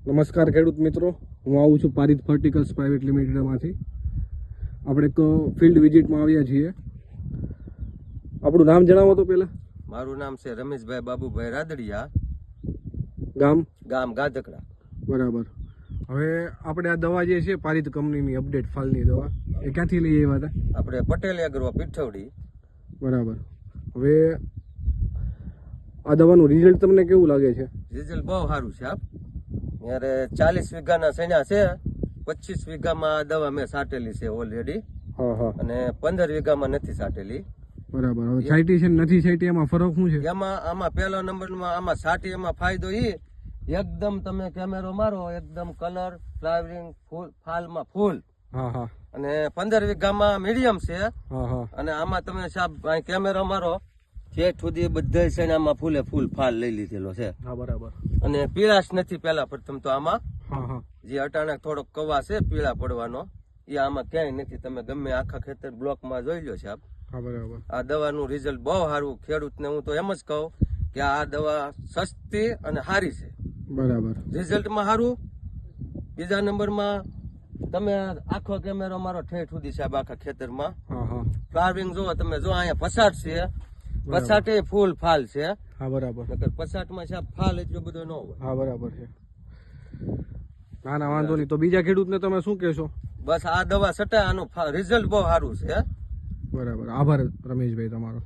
નમસ્કાર ખેડૂત મિત્રો, હું આવું છું પારિત ફર્ટિકલ્સ પ્રાઇવેટ લિમિટેડમાંથી. આપણે એક ફિલ્ડ વિઝિટમાં આવ્યા છીએ. આપણું નામ જણાવો તો પહેલાં. મારું નામ છે રમેશભાઈ બાબુભાઈ રાદડિયા, ગામ ગાધકડા. બરાબર. હવે આપણે આ દવા જે છે પારિત કંપનીની અપડેટ ફાલની દવા, એ ક્યાંથી લઈ આવ્યા હતા? આપણે પટેલ એગ્રો પીઠવડી. બરાબર. હવે આ દવાનું રિઝલ્ટ તમને કેવું લાગે છે? રિઝલ્ટ બહુ સારું છે. ત્યારે 40 વીઘાના સણ્યા છે, 25 વીઘામાં આ દવા મેં સાટેલી છે ઓલરેડી, અને 15 વીઘામાં નથી સાટેલી. બરાબર. હવે છાંટી છે નથી છાંટી, એમાં ફરક શું છે? આમાં પહેલો નંબરમાં આમાં સાટી એમાં ફાયદો એકદમ તમે કેમેરો મારો એકદમ કલર ફ્લાવરિંગ ફૂલ ફાલમાં ફૂલ. અને 15 વીઘામાં મીડિયમ છે. અને આમાં તમે સાહેબ કેમેરો મારો જેઠ સુધી બધા શેણામાં ફૂલે ફૂલ ફાલ લઈ લીધેલો છે. બરાબર. અને પીળાશ નથી પેલા પ્રથમ તો આમાં. જે અટાણે થોડોક કવા છે પીળા પડવાનો, એ આમાં ક્યાંય નથી. તમે ગમે આખા ખેતર બ્લોકમાં જોઈ લો સાહેબ. બરાબર. આ દવાનું રિઝલ્ટ બહુ સારું. ખેડૂતને હું તો એમ જ કહું કે આ દવા સસ્તી અને સારી છે. બરાબર. રિઝલ્ટમાં સારું. બીજા નંબરમાં તમે આખો કેમેરો મારો ઠેઠ સુધી સાહેબ આખા ખેતરમાં ફ્લાવરિંગ જોવો તમે. જો અહીંયા પસાટ છે, પસાટે ફૂલ ફાલ છે. બરાબર. પસાટમાં સાહેબ ફાલ એટલો બધો ન હોય. બરાબર છે. ના વાંધો નહીં. તો બીજા ખેડૂતને તમે શું કહેશો? બસ આ દવા સટાય, આનું રિઝલ્ટ બહુ સારું છે. બરાબર. આભાર રમેશભાઈ તમારો.